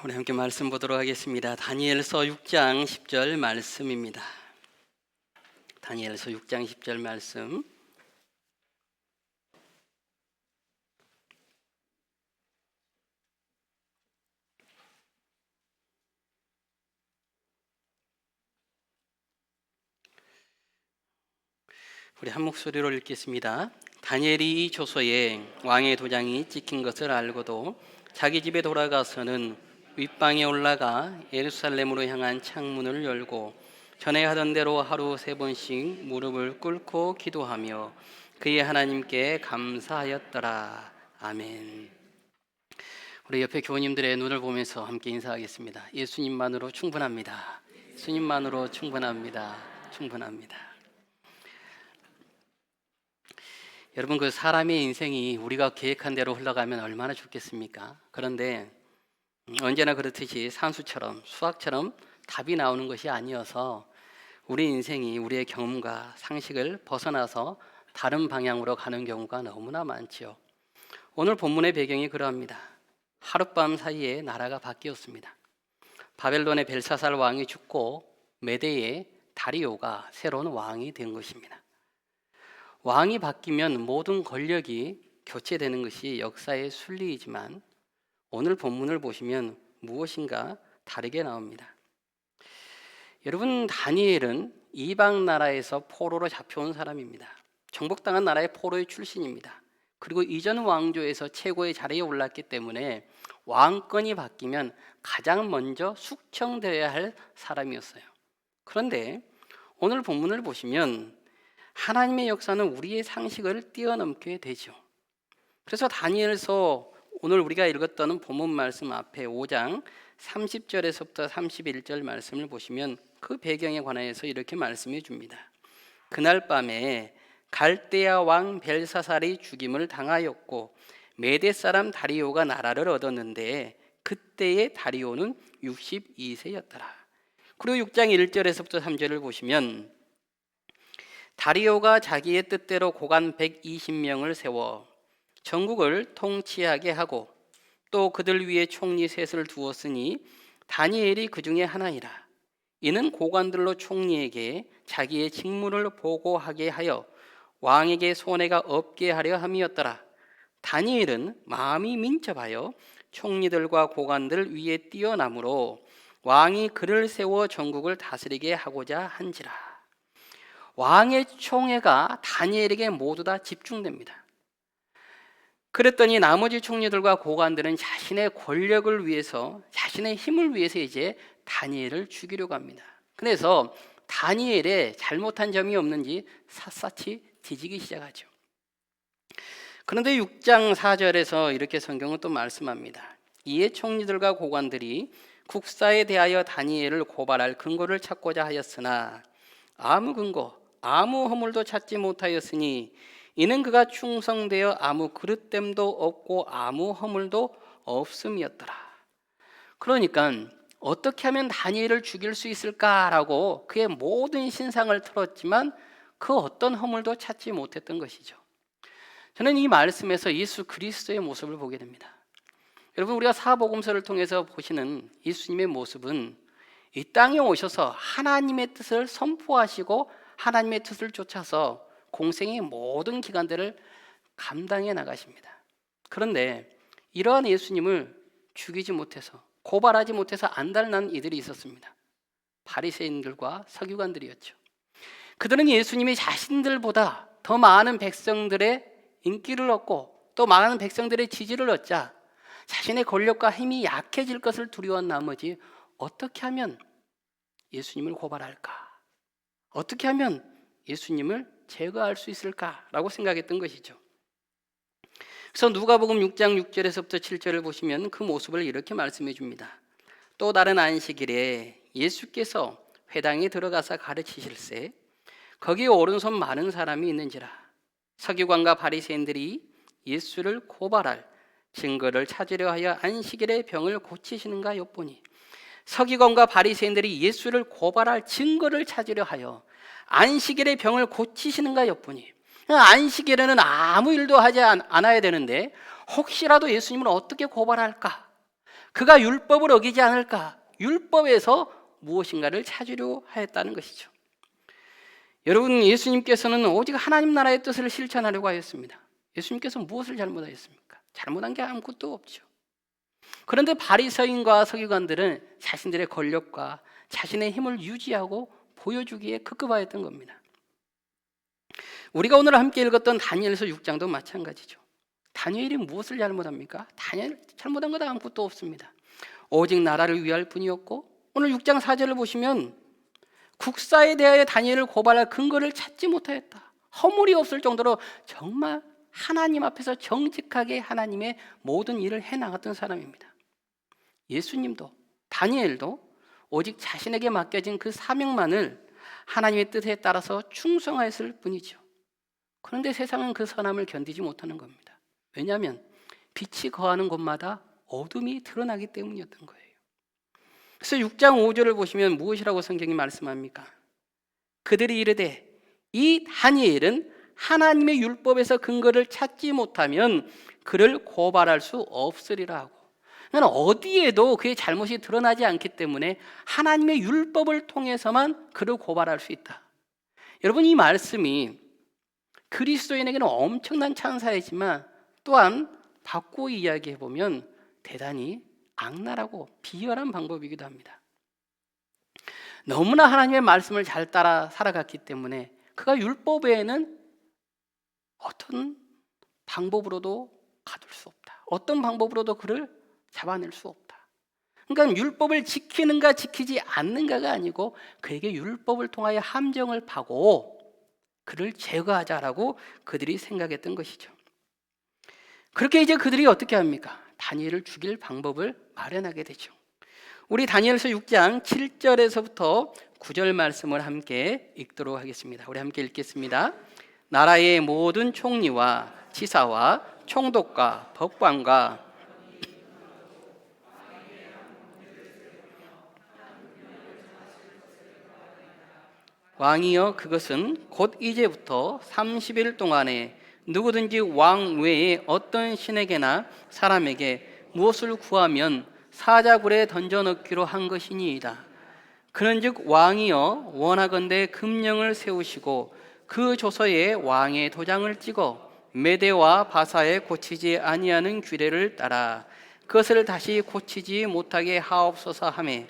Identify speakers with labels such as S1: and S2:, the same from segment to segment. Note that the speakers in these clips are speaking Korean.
S1: 우리 함께 말씀 보도록 하겠습니다. 다니엘서 6장 10절 말씀입니다. 다니엘서 6장 10절 말씀. 우리 한 목소리로 읽겠습니다. 다니엘이 이 조서에 왕의 도장이 찍힌 것을 알고도 자기 집에 돌아가서는 윗방에 올라가 예루살렘으로 향한 창문을 열고 전에 하던 대로 하루 3번씩 무릎을 꿇고 기도하며 그의 하나님께 감사하였더라. 아멘. 우리 옆에 교우님들의 눈을 보면서 함께 인사하겠습니다. 예수님만으로 충분합니다. 예수님만으로 충분합니다. 충분합니다. 여러분, 그 사람의 인생이 우리가 계획한 대로 흘러가면 얼마나 좋겠습니까? 그런데 언제나 그렇듯이 산수처럼 수학처럼 답이 나오는 것이 아니어서 우리 인생이 우리의 경험과 상식을 벗어나서 다른 방향으로 가는 경우가 너무나 많지요. 오늘 본문의 배경이 그러합니다. 하룻밤 사이에 나라가 바뀌었습니다. 바벨론의 벨사살 왕이 죽고 메대의 다리오가 새로운 왕이 된 것입니다. 왕이 바뀌면 모든 권력이 교체되는 것이 역사의 순리이지만 오늘 본문을 보시면 무엇인가 다르게 나옵니다. 여러분, 다니엘은 이방 나라에서 포로로 잡혀온 사람입니다. 정복당한 나라의 포로의 출신입니다. 그리고 이전 왕조에서 최고의 자리에 올랐기 때문에 왕권이 바뀌면 가장 먼저 숙청되어야 할 사람이었어요. 그런데 오늘 본문을 보시면 하나님의 역사는 우리의 상식을 뛰어넘게 되죠. 그래서 다니엘서 오늘 우리가 읽었던 본문 말씀 앞에 5장 30절에서부터 31절 말씀을 보시면 그 배경에 관하여서 이렇게 말씀해 줍니다. 그날 밤에 갈대아 왕 벨사살이 죽임을 당하였고 메대 사람 다리오가 나라를 얻었는데 그때의 다리오는 62세였더라. 그리고 6장 1절에서부터 3절을 보시면 다리오가 자기의 뜻대로 고관 120명을 세워 전국을 통치하게 하고 또 그들 위에 총리 셋을 두었으니 다니엘이 그 중에 하나이라. 이는 고관들로 총리에게 자기의 직무를 보고하게 하여 왕에게 손해가 없게 하려 함이었더라. 다니엘은 마음이 민첩하여 총리들과 고관들 위에 뛰어나므로 왕이 그를 세워 전국을 다스리게 하고자 한지라. 왕의 총애가 다니엘에게 모두 다 집중됩니다. 그랬더니 나머지 총리들과 고관들은 자신의 권력을 위해서, 자신의 힘을 위해서 이제 다니엘을 죽이려고 합니다. 그래서 다니엘에 잘못한 점이 없는지 샅샅이 뒤지기 시작하죠. 그런데 6장 4절에서 이렇게 성경은 또 말씀합니다. 이에 총리들과 고관들이 국사에 대하여 다니엘을 고발할 근거를 찾고자 하였으나 아무 근거, 아무 허물도 찾지 못하였으니 이는 그가 충성되어 아무 그릇됨도 없고 아무 허물도 없음이었더라. 그러니까 어떻게 하면 다니엘을 죽일 수 있을까라고 그의 모든 신상을 털었지만 그 어떤 허물도 찾지 못했던 것이죠. 저는 이 말씀에서 예수 그리스도의 모습을 보게 됩니다. 여러분, 우리가 사복음서를 통해서 보시는 예수님의 모습은 이 땅에 오셔서 하나님의 뜻을 선포하시고 하나님의 뜻을 쫓아서 공생의 모든 기간들을 감당해 나가십니다. 그런데 이러한 예수님을 죽이지 못해서, 고발하지 못해서 안달난 이들이 있었습니다. 바리새인들과 서기관들이었죠. 그들은 예수님이 자신들보다 더 많은 백성들의 인기를 얻고 또 많은 백성들의 지지를 얻자 자신의 권력과 힘이 약해질 것을 두려워한 나머지 어떻게 하면 예수님을 고발할까? 어떻게 하면 예수님을 제거할 수 있을까라고 생각했던 것이죠. 그래서 누가복음 6장 6절에서부터 7절을 보시면 그 모습을 이렇게 말씀해 줍니다. 또 다른 안식일에 예수께서 회당에 들어가서 가르치실세 거기에 오른손 많은 사람이 있는지라. 서기관과 바리새인들이 예수를 고발할 증거를 찾으려 하여 안식일에 병을 고치시는가 엿보니. 서기관과 바리새인들이 예수를 고발할 증거를 찾으려 하여 안식일에 병을 고치시는가 엿보니. 안식일에는 아무 일도 하지 않아야 되는데 혹시라도 예수님을 어떻게 고발할까? 그가 율법을 어기지 않을까? 율법에서 무엇인가를 찾으려 하였다는 것이죠. 여러분, 예수님께서는 오직 하나님 나라의 뜻을 실천하려고 하였습니다. 예수님께서 무엇을 잘못하였습니까? 잘못한 게 아무것도 없죠. 그런데 바리새인과 서기관들은 자신들의 권력과 자신의 힘을 유지하고 보여주기에 급급하였던 겁니다. 우리가 오늘 함께 읽었던 다니엘서 6장도 마찬가지죠. 다니엘이 무엇을 잘못합니까? 다니엘 잘못한 것 아무것도 없습니다. 오직 나라를 위할 뿐이었고, 오늘 6장 4절을 보시면 국사에 대하여 다니엘을 고발할 근거를 찾지 못하였다. 허물이 없을 정도로 정말 하나님 앞에서 정직하게 하나님의 모든 일을 해나갔던 사람입니다. 예수님도 다니엘도 오직 자신에게 맡겨진 그 사명만을 하나님의 뜻에 따라서 충성하였을 뿐이죠. 그런데 세상은 그 선함을 견디지 못하는 겁니다. 왜냐하면 빛이 거하는 곳마다 어둠이 드러나기 때문이었던 거예요. 그래서 6장 5절을 보시면 무엇이라고 성경이 말씀합니까? 그들이 이르되 이 다니엘은 하나님의 율법에서 근거를 찾지 못하면 그를 고발할 수 없으리라 하고, 그러니까 어디에도 그의 잘못이 드러나지 않기 때문에 하나님의 율법을 통해서만 그를 고발할 수 있다. 여러분, 이 말씀이 그리스도인에게는 엄청난 찬사이지만 또한 바꾸어 이야기해보면 대단히 악랄하고 비열한 방법이기도 합니다. 너무나 하나님의 말씀을 잘 따라 살아갔기 때문에 그가 율법 외에는 어떤 방법으로도 가둘 수 없다. 어떤 방법으로도 그를 잡아낼 수 없다. 그러니까 율법을 지키는가 지키지 않는가가 아니고 그에게 율법을 통하여 함정을 파고 그를 제거하자라고 그들이 생각했던 것이죠. 그렇게 이제 그들이 어떻게 합니까? 다니엘을 죽일 방법을 마련하게 되죠. 우리 다니엘서 6장 7절에서부터 9절 말씀을 함께 읽도록 하겠습니다. 우리 함께 읽겠습니다. 나라의 모든 총리와 지사와 총독과 법관과 왕이여, 그것은 곧 이제부터 30일 동안에 누구든지 왕 외에 어떤 신에게나 사람에게 무엇을 구하면 사자굴에 던져넣기로 한 것이니이다. 그런즉 왕이여, 원하건대 금령을 세우시고 그 조서에 왕의 도장을 찍어 메대와 바사에 고치지 아니하는 규례를 따라 그것을 다시 고치지 못하게 하옵소서 하매,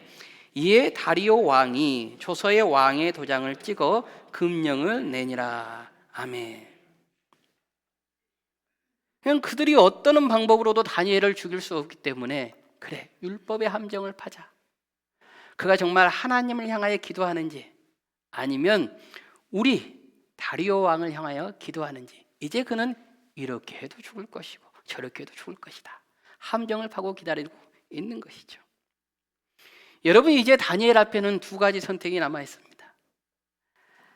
S1: 이에 다리오 왕이 조서에 왕의 도장을 찍어 금령을 내니라. 아멘. 그냥 그들이 어떤 방법으로도 다니엘을 죽일 수 없기 때문에 그래, 율법의 함정을 파자. 그가 정말 하나님을 향하여 기도하는지 아니면 우리 다리오 왕을 향하여 기도하는지, 이제 그는 이렇게 해도 죽을 것이고 저렇게 해도 죽을 것이다. 함정을 파고 기다리고 있는 것이죠. 여러분, 이제 다니엘 앞에는 두 가지 선택이 남아 있습니다.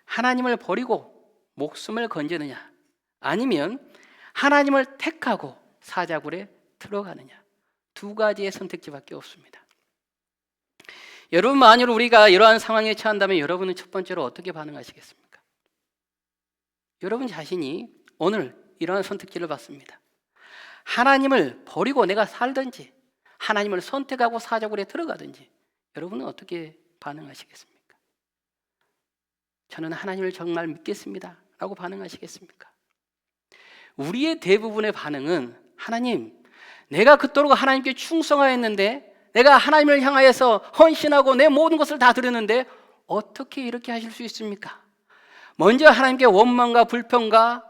S1: 하나님을 버리고 목숨을 건지느냐, 아니면 하나님을 택하고 사자굴에 들어가느냐. 두 가지의 선택지밖에 없습니다. 여러분, 만일 우리가 이러한 상황에 처한다면 여러분은 첫 번째로 어떻게 반응하시겠습니까? 여러분 자신이 오늘 이러한 선택지를 받습니다. 하나님을 버리고 내가 살든지 하나님을 선택하고 사자굴에 들어가든지 여러분은 어떻게 반응하시겠습니까? 저는 하나님을 정말 믿겠습니다 라고 반응하시겠습니까? 우리의 대부분의 반응은, 하나님, 내가 그토록 하나님께 충성하였는데, 내가 하나님을 향하여서 헌신하고 내 모든 것을 다 드렸는데 어떻게 이렇게 하실 수 있습니까? 먼저 하나님께 원망과 불평과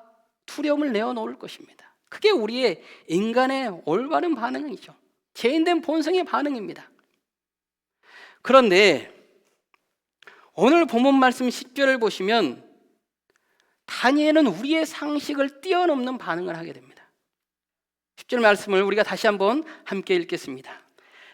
S1: 두려움을 내어놓을 것입니다. 그게 우리의 인간의 올바른 반응이죠. 죄인된 본성의 반응입니다. 그런데 오늘 본문 말씀 10절을 보시면 다니엘은 우리의 상식을 뛰어넘는 반응을 하게 됩니다. 10절 말씀을 우리가 다시 한번 함께 읽겠습니다.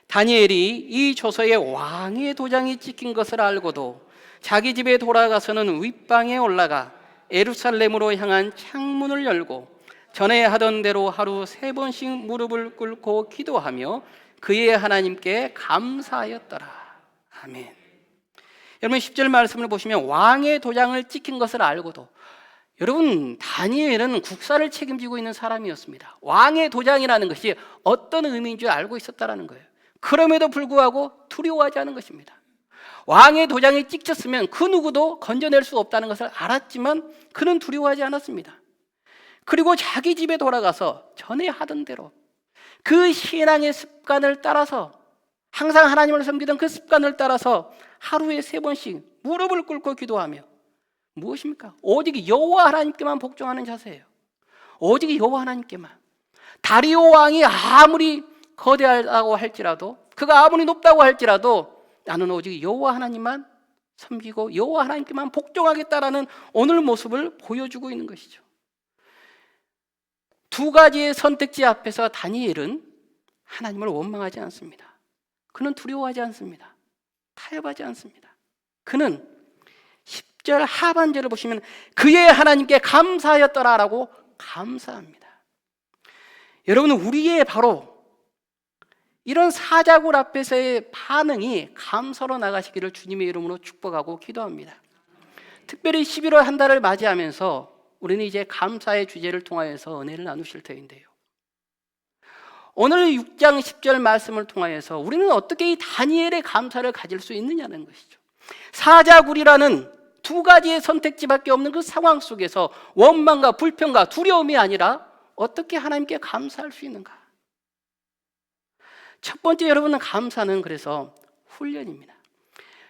S1: 다니엘이 이 조서에 왕의 도장이 찍힌 것을 알고도 자기 집에 돌아가서는 윗방에 올라가 예루살렘으로 향한 창문을 열고 전에 하던 대로 하루 3번씩 무릎을 꿇고 기도하며 그의 하나님께 감사하였더라. 아멘. 여러분, 10절 말씀을 보시면 왕의 도장을 찍힌 것을 알고도, 여러분, 다니엘은 국사를 책임지고 있는 사람이었습니다. 왕의 도장이라는 것이 어떤 의미인 줄 알고 있었다는 거예요. 그럼에도 불구하고 두려워하지 않은 것입니다. 왕의 도장이 찍혔으면 그 누구도 건져낼 수 없다는 것을 알았지만 그는 두려워하지 않았습니다. 그리고 자기 집에 돌아가서 전에 하던 대로 그 신앙의 습관을 따라서, 항상 하나님을 섬기던 그 습관을 따라서 하루에 3번씩 무릎을 꿇고 기도하며, 무엇입니까? 오직 여호와 하나님께만 복종하는 자세예요. 오직 여호와 하나님께만. 다리오 왕이 아무리 거대하다고 할지라도, 그가 아무리 높다고 할지라도 나는 오직 여호와 하나님만 섬기고 여호와 하나님께만 복종하겠다라는 오늘 모습을 보여주고 있는 것이죠. 2가지의 선택지 앞에서 다니엘은 하나님을 원망하지 않습니다. 그는 두려워하지 않습니다. 타협하지 않습니다. 그는 10절 하반절을 보시면 그의 하나님께 감사하였더라라고 감사합니다. 여러분, 우리의 바로 이런 사자굴 앞에서의 반응이 감사로 나가시기를 주님의 이름으로 축복하고 기도합니다. 특별히 11월 한 달을 맞이하면서 우리는 이제 감사의 주제를 통하여서 은혜를 나누실 터인데요, 오늘 6장 10절 말씀을 통하여서 우리는 어떻게 이 다니엘의 감사를 가질 수 있느냐는 것이죠. 사자굴이라는 2가지의 선택지밖에 없는 그 상황 속에서 원망과 불평과 두려움이 아니라 어떻게 하나님께 감사할 수 있는가? 첫 번째, 여러분은 감사는 그래서 훈련입니다.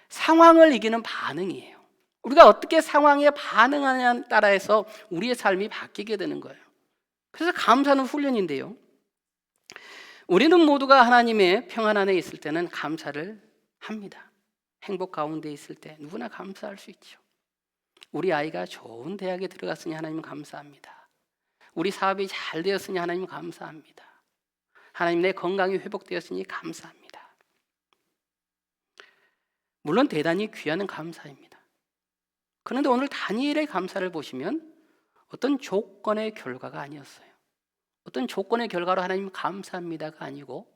S1: 상황을 이기는 반응이에요. 우리가 어떻게 상황에 반응하냐에 따라서 우리의 삶이 바뀌게 되는 거예요. 그래서 감사는 훈련인데요, 우리는 모두가 하나님의 평안 안에 있을 때는 감사를 합니다. 행복 가운데 있을 때 누구나 감사할 수 있죠. 우리 아이가 좋은 대학에 들어갔으니 하나님 감사합니다. 우리 사업이 잘 되었으니 하나님 감사합니다. 하나님, 내 건강이 회복되었으니 감사합니다. 물론 대단히 귀한 감사입니다. 그런데 오늘 다니엘의 감사를 보시면 어떤 조건의 결과가 아니었어요. 어떤 조건의 결과로 하나님 감사합니다가 아니고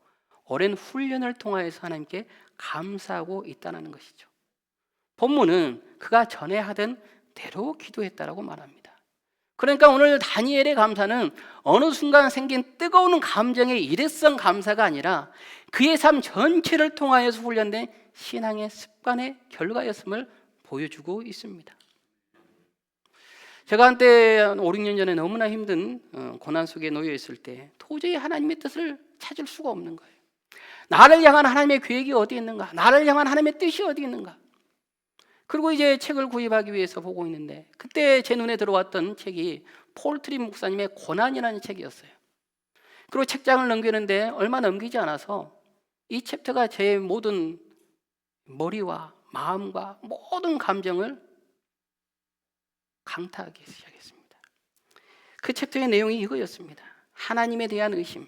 S1: 오랜 훈련을 통하여서 하나님께 감사하고 있다는 것이죠. 본문은 그가 전에 하던 대로 기도했다라고 말합니다. 그러니까 오늘 다니엘의 감사는 어느 순간 생긴 뜨거운 감정의 일회성 감사가 아니라 그의 삶 전체를 통하여서 훈련된 신앙의 습관의 결과였음을 보여주고 있습니다. 제가 한때 5, 6년 전에 너무나 힘든 고난 속에 놓여 있을 때 도저히 하나님의 뜻을 찾을 수가 없는 거예요. 나를 향한 하나님의 계획이 어디 있는가? 나를 향한 하나님의 뜻이 어디 있는가? 그리고 이제 책을 구입하기 위해서 보고 있는데 그때 제 눈에 들어왔던 책이 폴 트림 목사님의 고난이라는 책이었어요. 그리고 책장을 넘기는데 얼마 넘기지 않아서 이 챕터가 제 모든 머리와 마음과 모든 감정을 강타하기 시작했습니다. 그 챕터의 내용이 이거였습니다. 하나님에 대한 의심.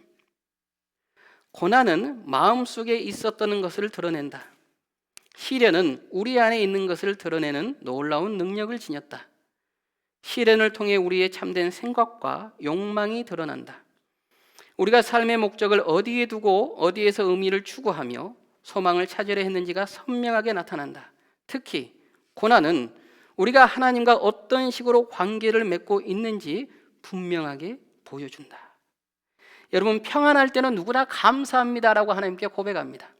S1: 고난은 마음속에 있었던 것을 드러낸다. 시련은 우리 안에 있는 것을 드러내는 놀라운 능력을 지녔다. 시련을 통해 우리의 참된 생각과 욕망이 드러난다. 우리가 삶의 목적을 어디에 두고 어디에서 의미를 추구하며 소망을 찾으려 했는지가 선명하게 나타난다. 특히 고난은 우리가 하나님과 어떤 식으로 관계를 맺고 있는지 분명하게 보여준다. 여러분, 평안할 때는 누구나 감사합니다라고 하나님께 고백합니다.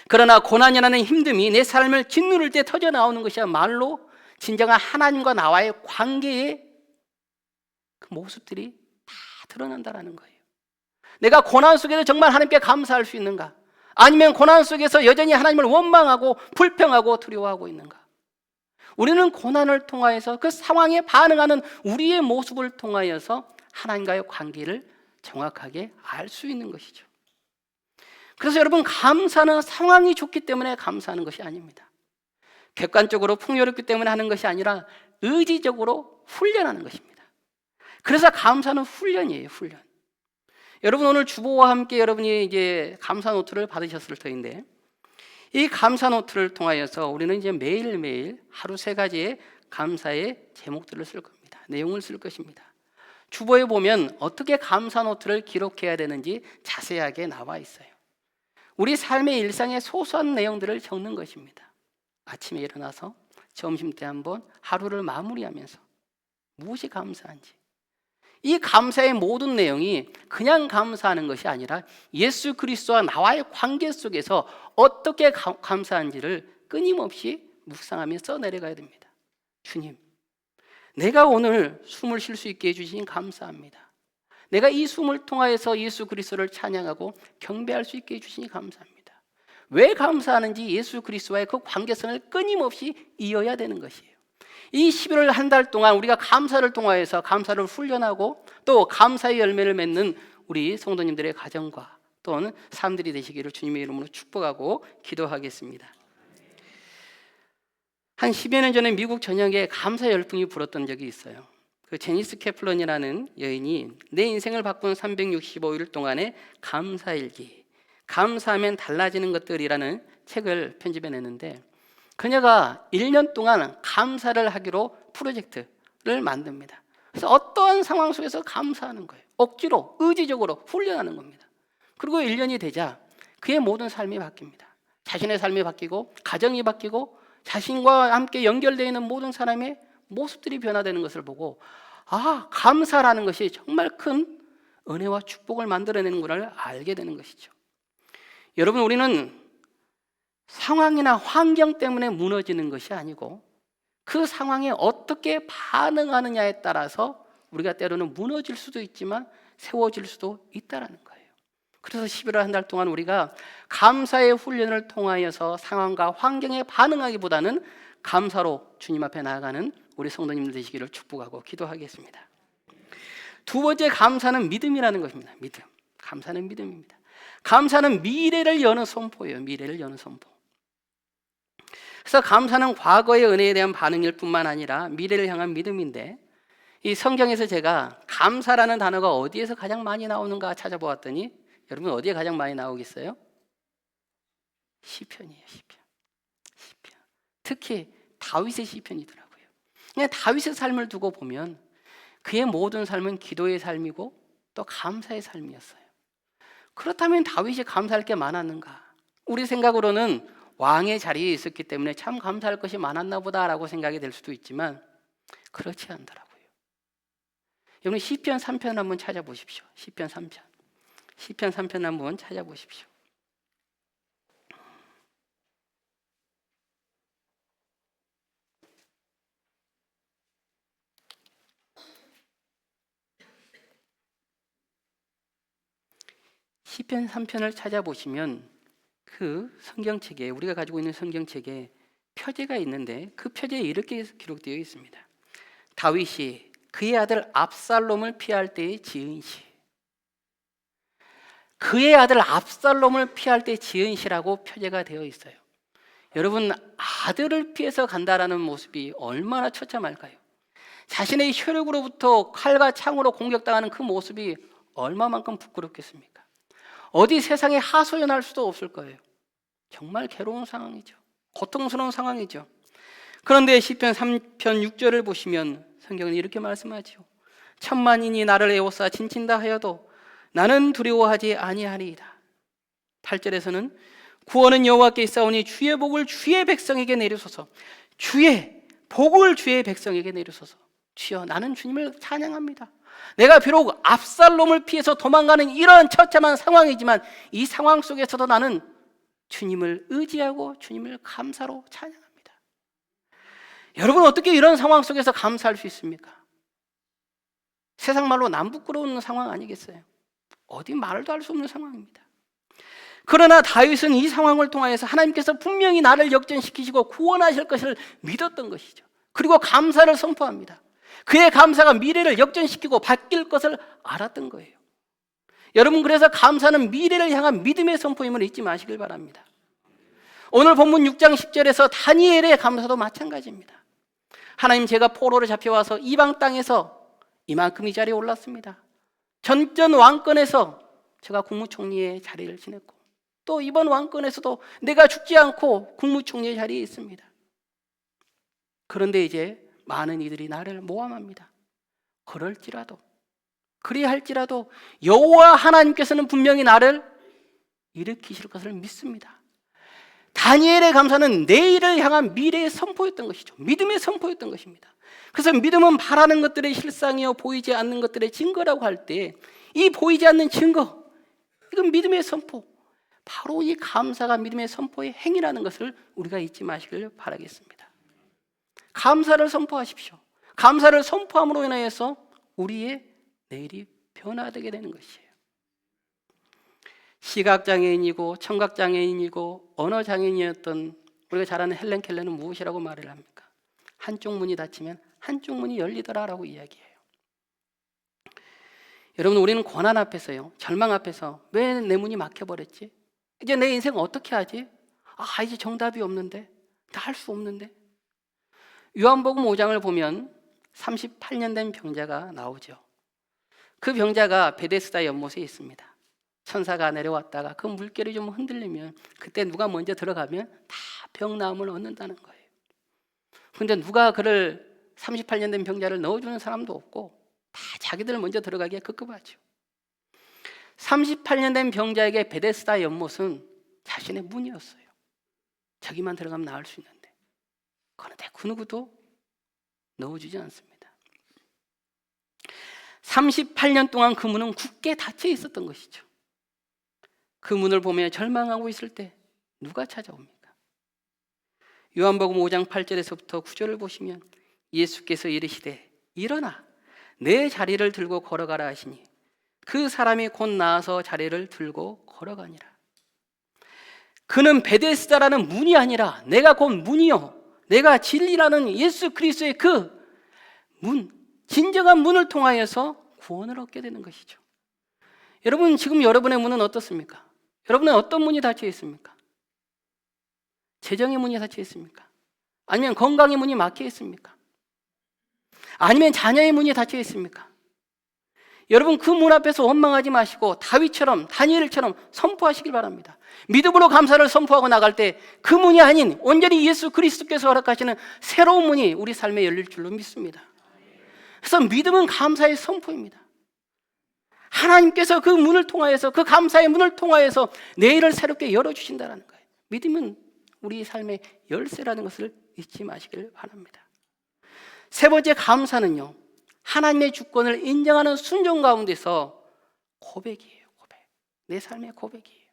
S1: 그러나 고난이라는 힘듦이 내 삶을 짓누를 때 터져 나오는 것이야말로 진정한 하나님과 나와의 관계의 그 모습들이 다 드러난다는 거예요. 내가 고난 속에서 정말 하나님께 감사할 수 있는가? 아니면 고난 속에서 여전히 하나님을 원망하고 불평하고 두려워하고 있는가? 우리는 고난을 통하여서 그 상황에 반응하는 우리의 모습을 통하여서 하나님과의 관계를 정확하게 알 수 있는 것이죠. 그래서 여러분, 감사는 상황이 좋기 때문에 감사하는 것이 아닙니다. 객관적으로 풍요롭기 때문에 하는 것이 아니라 의지적으로 훈련하는 것입니다. 그래서 감사는 훈련이에요, 훈련. 여러분, 오늘 주보와 함께 여러분이 이제 감사 노트를 받으셨을 터인데 이 감사 노트를 통하여서 우리는 이제 매일매일 하루 3가지의 감사의 제목들을 쓸 겁니다. 내용을 쓸 것입니다. 주보에 보면 어떻게 감사 노트를 기록해야 되는지 자세하게 나와 있어요. 우리 삶의 일상의 소소한 내용들을 적는 것입니다. 아침에 일어나서 점심때 한번 하루를 마무리하면서 무엇이 감사한지, 이 감사의 모든 내용이 그냥 감사하는 것이 아니라 예수 그리스도와 나와의 관계 속에서 어떻게 감사한지를 끊임없이 묵상하며 써내려가야 됩니다. 주님, 내가 오늘 숨을 쉴 수 있게 해주시니 감사합니다. 내가 이 숨을 통하여서 예수 그리스도를 찬양하고 경배할 수 있게 해주시니 감사합니다. 왜 감사하는지 예수 그리스도와의 그 관계성을 끊임없이 이어야 되는 것이에요. 이 11월 한 달 동안 우리가 감사를 통하여서 감사를 훈련하고 또 감사의 열매를 맺는 우리 성도님들의 가정과 또는 삶들이 되시기를 주님의 이름으로 축복하고 기도하겠습니다. 한 10여 년 전에 미국 전역에 감사 열풍이 불었던 적이 있어요. 그 제니스 캐플런이라는 여인이 내 인생을 바꾼 365일 동안의 감사일기, 감사하면 달라지는 것들이라는 책을 편집해냈는데, 그녀가 1년 동안 감사를 하기로 프로젝트를 만듭니다. 그래서 어떠한 상황 속에서 감사하는 거예요. 억지로, 의지적으로 훈련하는 겁니다. 그리고 1년이 되자 그의 모든 삶이 바뀝니다. 자신의 삶이 바뀌고 가정이 바뀌고 자신과 함께 연결되어 있는 모든 사람의 모습들이 변화되는 것을 보고, 아, 감사라는 것이 정말 큰 은혜와 축복을 만들어내는 것을 알게 되는 것이죠. 여러분, 우리는 상황이나 환경 때문에 무너지는 것이 아니고 그 상황에 어떻게 반응하느냐에 따라서 우리가 때로는 무너질 수도 있지만 세워질 수도 있다는 거예요. 그래서 11월 한 달 동안 우리가 감사의 훈련을 통하여서 상황과 환경에 반응하기보다는 감사로 주님 앞에 나아가는 우리 성도님들 되시기를 축복하고 기도하겠습니다. 두 번째, 감사는 믿음이라는 것입니다. 믿음. 감사는 믿음입니다. 감사는 미래를 여는 선포예요. 미래를 여는 선포. 그래서 감사는 과거의 은혜에 대한 반응일 뿐만 아니라 미래를 향한 믿음인데, 이 성경에서 제가 감사라는 단어가 어디에서 가장 많이 나오는가 찾아보았더니 여러분 어디에 가장 많이 나오겠어요? 시편이에요. 시편. 특히 다윗의 시편이더라고요. 그냥 다윗의 삶을 두고 보면 그의 모든 삶은 기도의 삶이고 또 감사의 삶이었어요. 그렇다면 다윗이 감사할 게 많았는가? 우리 생각으로는 왕의 자리에 있었기 때문에 참 감사할 것이 많았나 보다라고 생각이 될 수도 있지만 그렇지 않더라고요. 여러분 시편 3편 한번 찾아보십시오. 시편 3편 한번 찾아보십시오. 시편 3편을 찾아보시면 그 성경책에, 우리가 가지고 있는 성경책에 표제가 있는데 그 표제에 이렇게 기록되어 있습니다. 다윗이 그의 아들 압살롬을 피할 때에 지은 시. 그의 아들 압살롬을 피할 때 지은 시라고 표제가 되어 있어요. 여러분, 아들을 피해서 간다라는 모습이 얼마나 처참할까요? 자신의 혈육으로부터 칼과 창으로 공격당하는 그 모습이 얼마만큼 부끄럽겠습니까? 어디 세상에 하소연할 수도 없을 거예요. 정말 괴로운 상황이죠. 고통스러운 상황이죠. 그런데 시편 3편 6절을 보시면 성경은 이렇게 말씀하죠. 천만인이 나를 에워싸 진친다 하여도 나는 두려워하지 아니하리이다. 8절에서는 구원은 여호와께 있사오니 주의 복을 주의 백성에게 내리소서. 주의 복을 주의 백성에게 내리소서. 주여, 나는 주님을 찬양합니다. 내가 비록 압살롬을 피해서 도망가는 이런 처참한 상황이지만 이 상황 속에서도 나는 주님을 의지하고 주님을 감사로 찬양합니다. 여러분, 어떻게 이런 상황 속에서 감사할 수 있습니까? 세상 말로 남 부끄러운 상황 아니겠어요? 어디 말도 할 수 없는 상황입니다. 그러나 다윗은 이 상황을 통하여서 하나님께서 분명히 나를 역전시키시고 구원하실 것을 믿었던 것이죠. 그리고 감사를 선포합니다. 그의 감사가 미래를 역전시키고 바뀔 것을 알았던 거예요. 여러분, 그래서 감사는 미래를 향한 믿음의 선포임을 잊지 마시길 바랍니다. 오늘 본문 6장 10절에서 다니엘의 감사도 마찬가지입니다. 하나님, 제가 포로로 잡혀와서 이방 땅에서 이만큼 이 자리에 올랐습니다. 전 왕권에서 제가 국무총리의 자리를 지냈고 또 이번 왕권에서도 내가 죽지 않고 국무총리의 자리에 있습니다. 그런데 이제 많은 이들이 나를 모함합니다. 그리할지라도 여호와 하나님께서는 분명히 나를 일으키실 것을 믿습니다. 다니엘의 감사는 내일을 향한 미래의 선포였던 것이죠. 믿음의 선포였던 것입니다. 그래서 믿음은 바라는 것들의 실상이요 보이지 않는 것들의 증거라고 할 때 이 보이지 않는 증거, 이건 믿음의 선포, 바로 이 감사가 믿음의 선포의 행위라는 것을 우리가 잊지 마시길 바라겠습니다. 감사를 선포하십시오. 감사를 선포함으로 인하여서 우리의 내일이 변화되게 되는 것이에요. 시각장애인이고 청각장애인이고 언어장애인이었던 우리가 잘 아는 헬렌 켈러는 무엇이라고 말을 합니까? 한쪽 문이 닫히면 한쪽 문이 열리더라라고 이야기해요. 여러분, 우리는 고난 앞에서요, 절망 앞에서 왜 내 문이 막혀버렸지? 이제 내 인생 어떻게 하지? 이제 정답이 없는데, 나 할 수 없는데. 요한복음 5장을 보면 38년 된 병자가 나오죠. 그 병자가 베데스다 연못에 있습니다. 천사가 내려왔다가 그 물결이 좀 흔들리면 그때 누가 먼저 들어가면 다 병나음을 얻는다는 거예요. 그런데 누가 그를 38년 된 병자를 넣어주는 사람도 없고 다 자기들 먼저 들어가기에 급급하죠. 38년 된 병자에게 베데스다 연못은 자신의 문이었어요. 저기만 들어가면 나을 수 있는데, 그런데 그 누구도 넣어주지 않습니다. 38년 동안 그 문은 굳게 닫혀 있었던 것이죠. 그 문을 보며 절망하고 있을 때 누가 찾아옵니까? 요한복음 5장 8절에서부터 9절을 보시면 예수께서 이르시되 일어나 내 자리를 들고 걸어가라 하시니 그 사람이 곧 나아서 자리를 들고 걸어가니라. 그는 베데스다라는 문이 아니라 내가 곧 문이요 내가 진리라는 예수 그리스도의 그 문, 진정한 문을 통하여서 구원을 얻게 되는 것이죠. 여러분, 지금 여러분의 문은 어떻습니까? 여러분은 어떤 문이 닫혀 있습니까? 재정의 문이 닫혀 있습니까? 아니면 건강의 문이 막혀 있습니까? 아니면 자녀의 문이 닫혀 있습니까? 여러분, 그 문 앞에서 원망하지 마시고 다윗처럼 다니엘처럼 선포하시길 바랍니다. 믿음으로 감사를 선포하고 나갈 때 그 문이 아닌 온전히 예수 그리스도께서 허락하시는 새로운 문이 우리 삶에 열릴 줄로 믿습니다. 그래서 믿음은 감사의 선포입니다. 하나님께서 그 문을 통하여서, 그 감사의 문을 통하여서 내일을 새롭게 열어주신다는 거예요. 믿음은 우리 삶의 열쇠라는 것을 잊지 마시길 바랍니다. 세 번째, 감사는요, 하나님의 주권을 인정하는 순종 가운데서 고백이에요. 고백. 내 삶의 고백이에요.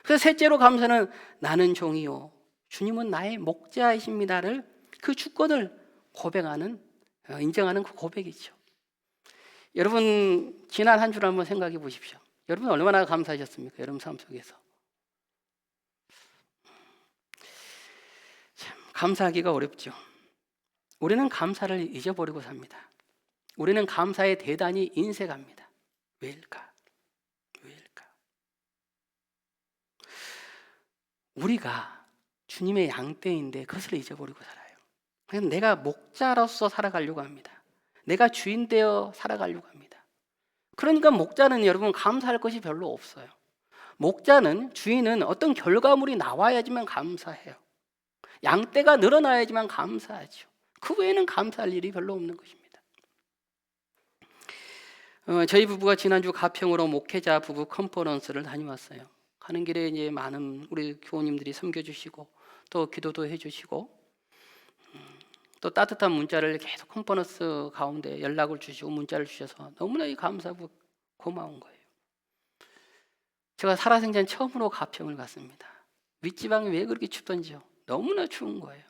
S1: 그래서 셋째로, 감사는 나는 종이요 주님은 나의 목자이십니다를, 그 주권을 고백하는, 인정하는 그 고백이죠. 여러분, 지난 한 주를 한번 생각해 보십시오. 여러분 얼마나 감사하셨습니까? 여러분 삶 속에서. 참 감사하기가 어렵죠. 우리는 감사를 잊어버리고 삽니다. 우리는 감사에 대단히 인색합니다. 왜일까? 왜일까? 우리가 주님의 양떼인데 그것을 잊어버리고 살아요. 그래서 내가 목자로서 살아가려고 합니다. 내가 주인 되어 살아가려고 합니다. 그러니까 목자는 여러분 감사할 것이 별로 없어요. 목자는, 주인은 어떤 결과물이 나와야지만 감사해요. 양떼가 늘어나야지만 감사하죠. 그 외에는 감사할 일이 별로 없는 것입니다. 저희 부부가 지난주 가평으로 목회자 부부 컨퍼런스를 다녀왔어요. 가는 길에 이제 많은 우리 교우님들이 섬겨주시고 또 기도도 해주시고 또 따뜻한 문자를 계속 컨퍼런스 가운데 연락을 주시고 문자를 주셔서 너무나 감사하고 고마운 거예요. 제가 살아생전 처음으로 가평을 갔습니다. 윗지방이 왜 그렇게 춥던지요. 너무나 추운 거예요.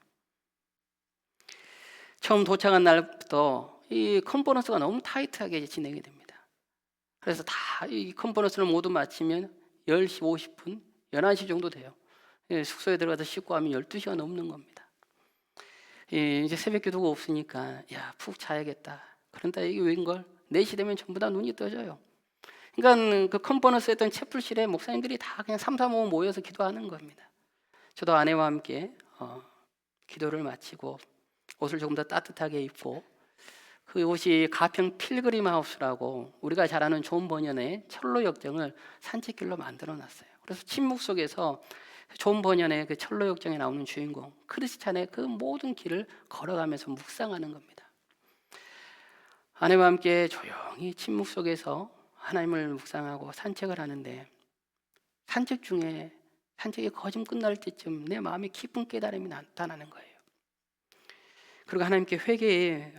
S1: 처음 도착한 날부터 이 컨퍼런스가 너무 타이트하게 진행이 됩니다. 그래서 다 이 컨퍼런스를 모두 마치면 10시 50분, 11시 정도 돼요. 숙소에 들어가서 씻고 하면 12시가 넘는 겁니다. 이제 새벽 기도가 없으니까 푹 자야겠다. 그런데 이게 웬걸 4시 되면 전부 다 눈이 떠져요. 그러니까 그 컨퍼런스 했던 채플실에 목사님들이 다 그냥 3, 4, 5 모여서 기도하는 겁니다. 저도 아내와 함께 기도를 마치고 옷을 조금 더 따뜻하게 입고, 그 옷이 가평 필그림 하우스라고 우리가 잘 아는 존 버년의 철로 역정을 산책길로 만들어 놨어요. 그래서 침묵 속에서 존 버년의 그 철로 역정에 나오는 주인공 크리스찬의 그 모든 길을 걸어가면서 묵상하는 겁니다. 아내와 함께 조용히 침묵 속에서 하나님을 묵상하고 산책을 하는데, 산책 중에 한쪽에 거짐 끝날 때쯤 내 마음에 깊은 깨달음이 나타나는 거예요. 그리고 하나님께 회개의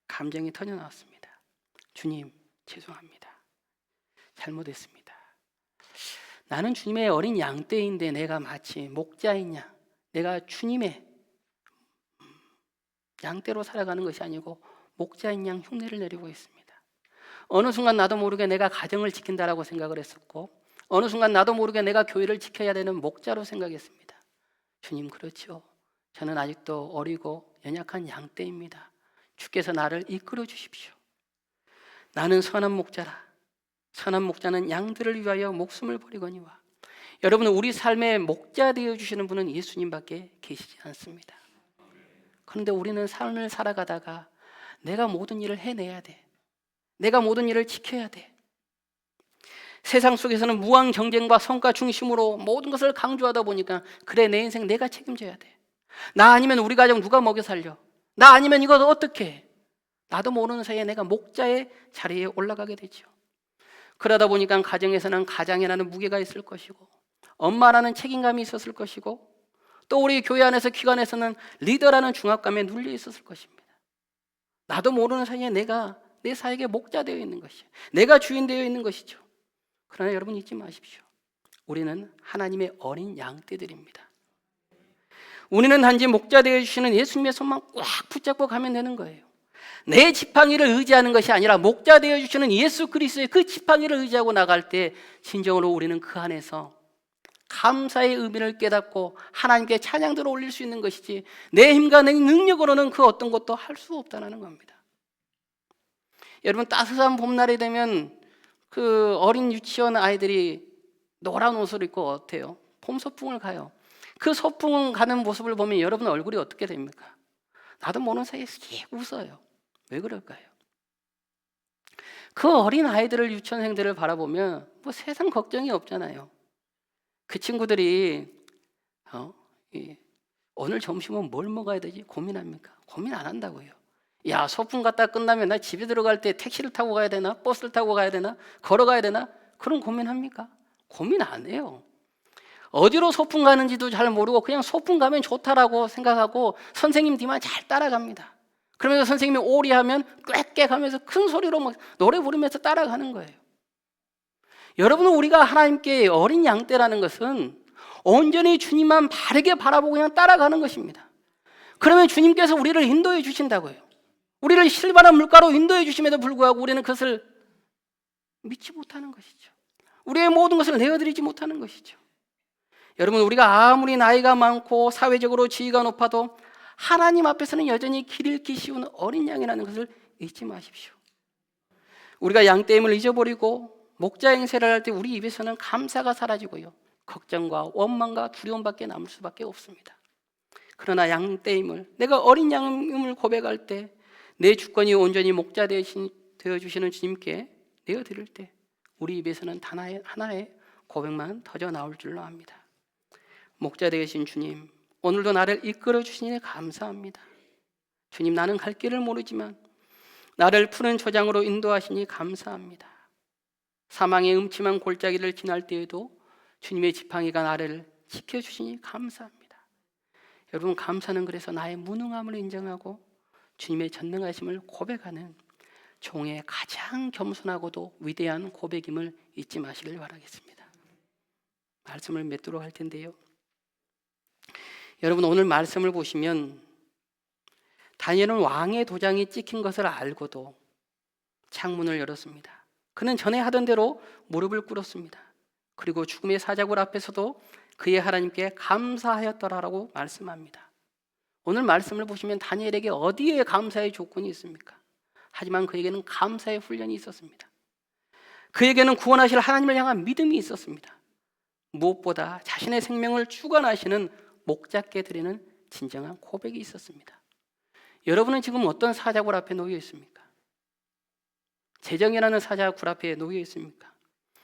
S1: 감정이 터져나왔습니다. 주님, 죄송합니다. 잘못했습니다. 나는 주님의 어린 양떼인데 내가 마치 목자인 양, 내가 주님의 양떼로 살아가는 것이 아니고 목자인 양 흉내를 내리고 있습니다. 어느 순간 나도 모르게 내가 가정을 지킨다라고 생각을 했었고, 어느 순간 나도 모르게 내가 교회를 지켜야 되는 목자로 생각했습니다. 주님, 그렇죠. 저는 아직도 어리고 연약한 양떼입니다. 주께서 나를 이끌어 주십시오. 나는 선한 목자라. 선한 목자는 양들을 위하여 목숨을 버리거니와. 여러분, 우리 삶의 목자 되어 주시는 분은 예수님밖에 계시지 않습니다. 그런데 우리는 삶을 살아가다가 내가 모든 일을 해내야 돼. 내가 모든 일을 지켜야 돼. 세상 속에서는 무한 경쟁과 성과 중심으로 모든 것을 강조하다 보니까 그래, 내 인생 내가 책임져야 돼. 나 아니면 우리 가정 누가 먹여 살려? 나 아니면 이거 어떻게 해? 나도 모르는 사이에 내가 목자의 자리에 올라가게 되죠. 그러다 보니까 가정에서는 가장이라는 무게가 있을 것이고, 엄마라는 책임감이 있었을 것이고, 또 우리 교회 안에서 기관에서는 리더라는 중압감에 눌려 있었을 것입니다. 나도 모르는 사이에 내가 내 사역에 목자 되어 있는 것이죠. 내가 주인 되어 있는 것이죠. 그러나 여러분, 잊지 마십시오. 우리는 하나님의 어린 양떼들입니다. 우리는 단지 목자 되어 주시는 예수님의 손만 꽉 붙잡고 가면 되는 거예요. 내 지팡이를 의지하는 것이 아니라 목자 되어 주시는 예수 그리스도의 그 지팡이를 의지하고 나갈 때 진정으로 우리는 그 안에서 감사의 의미를 깨닫고 하나님께 찬양들을 올릴 수 있는 것이지, 내 힘과 내 능력으로는 그 어떤 것도 할 수 없다는 겁니다. 여러분, 따스한 봄날이 되면 그 어린 유치원 아이들이 노란 옷을 입고 어때요? 봄 소풍을 가요. 그 소풍 가는 모습을 보면 여러분 얼굴이 어떻게 됩니까? 나도 모르는 사이에 씩 웃어요. 왜 그럴까요? 그 어린 아이들을, 유치원생들을 바라보면 뭐 세상 걱정이 없잖아요. 그 친구들이 오늘 점심은 뭘 먹어야 되지 고민합니까? 고민 안 한다고요. 야, 소풍 갔다 끝나면 나 집에 들어갈 때 택시를 타고 가야 되나? 버스를 타고 가야 되나? 걸어가야 되나? 그런 고민합니까? 고민 안 해요. 어디로 소풍 가는지도 잘 모르고 그냥 소풍 가면 좋다라고 생각하고 선생님 뒤만 잘 따라갑니다. 그러면서 선생님이 오리하면 꽥꽥 하면서 큰 소리로 막 노래 부르면서 따라가는 거예요. 여러분은 우리가 하나님께 어린 양떼라는 것은 온전히 주님만 바르게 바라보고 그냥 따라가는 것입니다. 그러면 주님께서 우리를 인도해 주신다고요. 우리를 실바른 물가로 인도해 주심에도 불구하고 우리는 그것을 믿지 못하는 것이죠. 우리의 모든 것을 내어드리지 못하는 것이죠. 여러분, 우리가 아무리 나이가 많고 사회적으로 지위가 높아도 하나님 앞에서는 여전히 길 잃기 쉬운 어린 양이라는 것을 잊지 마십시오. 우리가 양떼임을 잊어버리고 목자 행세를 할 때 우리 입에서는 감사가 사라지고요, 걱정과 원망과 두려움밖에 남을 수밖에 없습니다. 그러나 양떼임을, 내가 어린 양임을 고백할 때 내 주권이 온전히 목자 되어주시는 주님께 내어드릴 때 우리 입에서는 단 하나의 고백만 터져 나올 줄로 압니다. 목자 되신 주님, 오늘도 나를 이끌어 주시니 감사합니다. 주님, 나는 갈 길을 모르지만 나를 푸른 초장으로 인도하시니 감사합니다. 사망의 음침한 골짜기를 지날 때에도 주님의 지팡이가 나를 지켜주시니 감사합니다. 여러분, 감사는 그래서 나의 무능함을 인정하고 주님의 전능하심을 고백하는 종의 가장 겸손하고도 위대한 고백임을 잊지 마시길 바라겠습니다. 말씀을 맺도록 할 텐데요, 여러분, 오늘 말씀을 보시면 다니엘은 왕의 도장이 찍힌 것을 알고도 창문을 열었습니다. 그는 전에 하던 대로 무릎을 꿇었습니다. 그리고 죽음의 사자굴 앞에서도 그의 하나님께 감사하였더라라고 말씀합니다. 오늘 말씀을 보시면 다니엘에게 어디에 감사의 조건이 있습니까? 하지만 그에게는 감사의 훈련이 있었습니다. 그에게는 구원하실 하나님을 향한 믿음이 있었습니다. 무엇보다 자신의 생명을 주관하시는 목자께 드리는 진정한 고백이 있었습니다. 여러분은 지금 어떤 사자굴 앞에 놓여 있습니까? 재정이라는 사자굴 앞에 놓여 있습니까?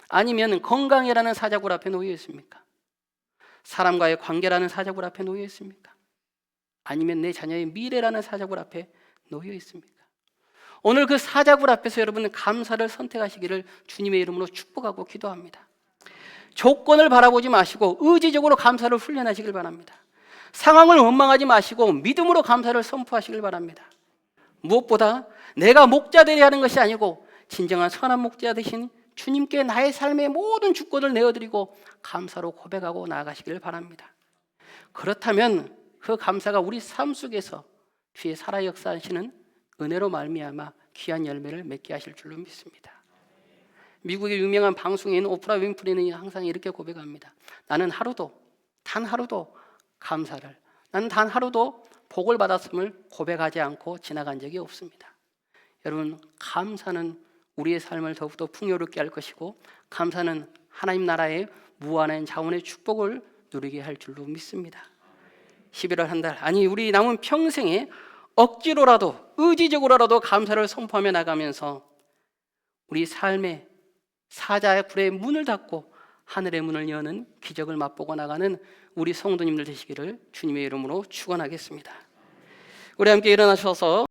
S1: 아니면 건강이라는 사자굴 앞에 놓여 있습니까? 사람과의 관계라는 사자굴 앞에 놓여 있습니까? 아니면 내 자녀의 미래라는 사자굴 앞에 놓여 있습니까? 오늘 그 사자굴 앞에서 여러분은 감사를 선택하시기를 주님의 이름으로 축복하고 기도합니다. 조건을 바라보지 마시고 의지적으로 감사를 훈련하시길 바랍니다. 상황을 원망하지 마시고 믿음으로 감사를 선포하시길 바랍니다. 무엇보다 내가 목자 되려 하는 것이 아니고 진정한 선한 목자 되신 주님께 나의 삶의 모든 주권을 내어드리고 감사로 고백하고 나아가시길 바랍니다. 그렇다면 그 감사가 우리 삶 속에서 주의 살아 역사하시는 은혜로 말미암아 귀한 열매를 맺게 하실 줄로 믿습니다. 미국의 유명한 방송인 오프라 윈프리는 항상 이렇게 고백합니다. 나는 단 하루도 감사를, 나는 단 하루도 복을 받았음을 고백하지 않고 지나간 적이 없습니다. 여러분, 감사는 우리의 삶을 더욱더 풍요롭게 할 것이고 감사는 하나님 나라의 무한한 자원의 축복을 누리게 할 줄로 믿습니다. 11월 한 달, 아니 우리 남은 평생에 억지로라도 의지적으로라도 감사를 선포하며 나가면서 우리 삶의 사자의 굴의 문을 닫고 하늘의 문을 여는 기적을 맛보고 나가는 우리 성도님들 되시기를 주님의 이름으로 축원하겠습니다. 우리 함께 일어나셔서